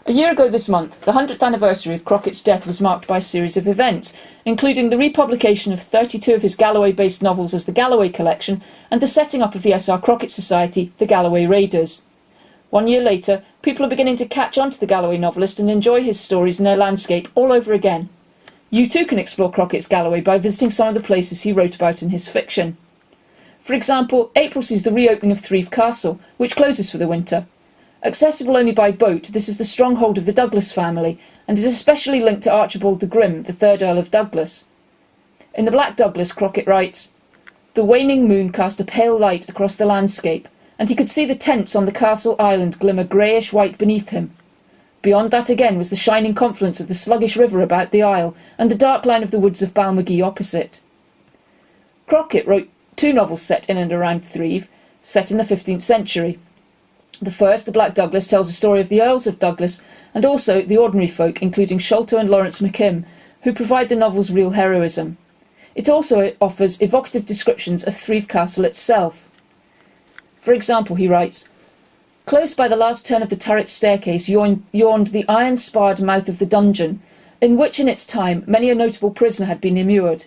A year ago this month, the 100th anniversary of Crockett's death was marked by a series of events, including the republication of 32 of his Galloway-based novels as the Galloway Collection and the setting up of the S.R.Crockett Society, the Galloway Raiders. 1 year later, people are beginning to catch on to the Galloway novelist and enjoy his stories and their landscape all over again. You too can explore Crockett's Galloway by visiting some of the places he wrote about in his fiction. For example, April sees the reopening of Threave Castle, which closes for the winter. Accessible only by boat, this is the stronghold of the Douglas family, and is especially linked to Archibald the Grim, the 3rd Earl of Douglas. In The Black Douglas, Crockett writes, "The waning moon cast a pale light across the landscape, and he could see the tents on the castle island glimmer greyish-white beneath him. Beyond that again was the shining confluence of the sluggish river about the isle, and the dark line of the woods of Balmagee opposite." Crockett wrote 2 novels set in and around Threave, set in the 15th century. The first, The Black Douglas, tells the story of the Earls of Douglas, and also the ordinary folk, including Sholto and Lawrence McKim, who provide the novel's real heroism. It also offers evocative descriptions of Threave Castle itself. For example, he writes, "Close by the last turn of the turret staircase yawned the iron-sparred mouth of the dungeon, in which in its time many a notable prisoner had been immured.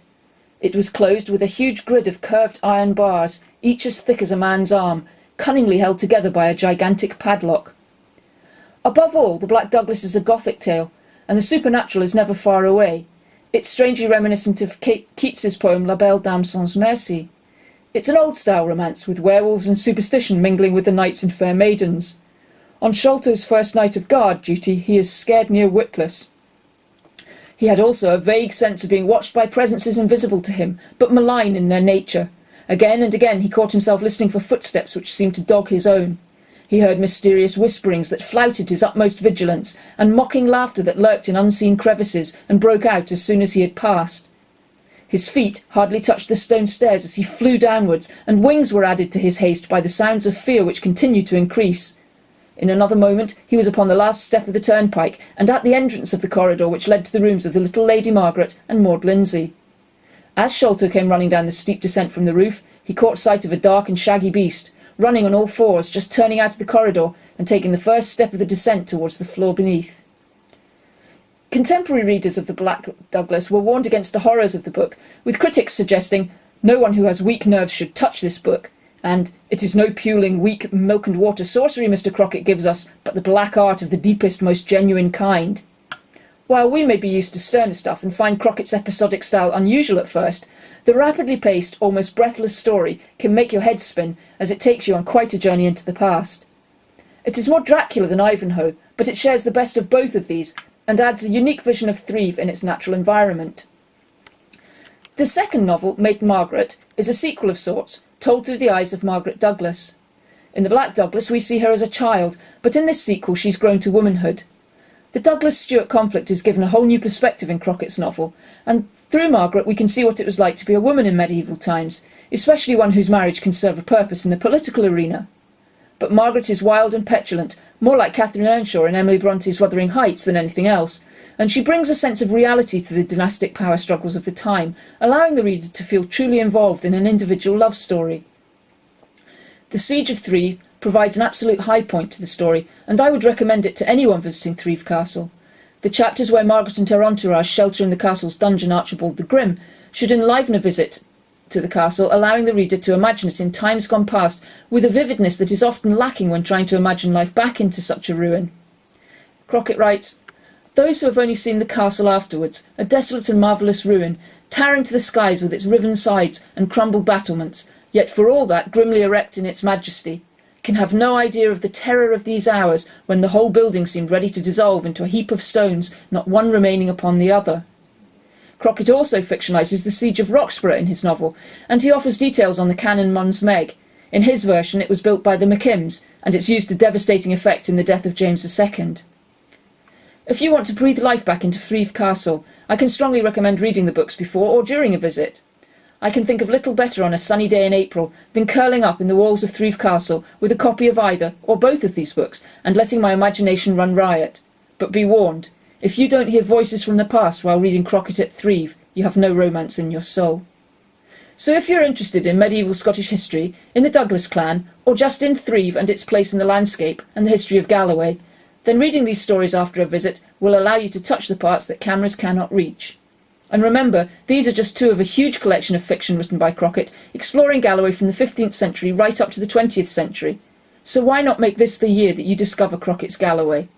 It was closed with a huge grid of curved iron bars, each as thick as a man's arm, cunningly held together by a gigantic padlock." Above all, The Black Douglas is a Gothic tale, and the supernatural is never far away. It's strangely reminiscent of Keats's poem La Belle Dame sans Merci. It's an old-style romance, with werewolves and superstition mingling with the knights and fair maidens. On Sholto's first night of guard duty, he is scared near witless. He had also a vague sense of being watched by presences invisible to him, but malign in their nature. Again and again he caught himself listening for footsteps which seemed to dog his own. He heard mysterious whisperings that flouted his utmost vigilance, and mocking laughter that lurked in unseen crevices and broke out as soon as he had passed. His feet hardly touched the stone stairs as he flew downwards, and wings were added to his haste by the sounds of fear which continued to increase. In another moment he was upon the last step of the turnpike, and at the entrance of the corridor which led to the rooms of the little Lady Margaret and Maud Lindsay. As Sholto came running down the steep descent from the roof, he caught sight of a dark and shaggy beast, running on all fours, just turning out of the corridor and taking the first step of the descent towards the floor beneath. Contemporary readers of The Black Douglas were warned against the horrors of the book, with critics suggesting no one who has weak nerves should touch this book, and "It is no puling, weak, milk-and-water sorcery Mr. Crockett gives us, but the black art of the deepest, most genuine kind." While we may be used to sterner stuff and find Crockett's episodic style unusual at first, the rapidly paced, almost breathless story can make your head spin as it takes you on quite a journey into the past. It is more Dracula than Ivanhoe, but it shares the best of both of these and adds a unique vision of Threave in its natural environment. The second novel, Maid Margaret, is a sequel of sorts, told through the eyes of Margaret Douglas. In The Black Douglas we see her as a child, but in this sequel she's grown to womanhood. The Douglas-Stuart conflict is given a whole new perspective in Crockett's novel, and through Margaret we can see what it was like to be a woman in medieval times, especially one whose marriage can serve a purpose in the political arena. But Margaret is wild and petulant, more like Catherine Earnshaw in Emily Bronte's Wuthering Heights than anything else, and she brings a sense of reality to the dynastic power struggles of the time, allowing the reader to feel truly involved in an individual love story. The Siege of Threave provides an absolute high point to the story, and I would recommend it to anyone visiting Threave Castle. The chapters where Margaret and her entourage shelter in the castle's dungeon Archibald the Grim should enliven a visit to the castle, allowing the reader to imagine it in times gone past with a vividness that is often lacking when trying to imagine life back into such a ruin. Crockett writes, "Those who have only seen the castle afterwards, a desolate and marvellous ruin, towering to the skies with its riven sides and crumbled battlements, yet for all that grimly erect in its majesty, can have no idea of the terror of these hours when the whole building seemed ready to dissolve into a heap of stones, not one remaining upon the other." Crockett also fictionalises the siege of Roxburgh in his novel, and he offers details on the cannon Mons Meg. In his version it was built by the McKims, and it's used to devastating effect in the death of James II. If you want to breathe life back into Threave Castle, I can strongly recommend reading the books before or during a visit. I can think of little better on a sunny day in April than curling up in the walls of Threave Castle with a copy of either or both of these books and letting my imagination run riot. But be warned, if you don't hear voices from the past while reading Crockett at Threave, you have no romance in your soul. So if you're interested in medieval Scottish history, in the Douglas clan, or just in Threave and its place in the landscape and the history of Galloway, then reading these stories after a visit will allow you to touch the parts that cameras cannot reach. And remember, these are just two of a huge collection of fiction written by Crockett, exploring Galloway from the 15th century right up to the 20th century. So why not make this the year that you discover Crockett's Galloway?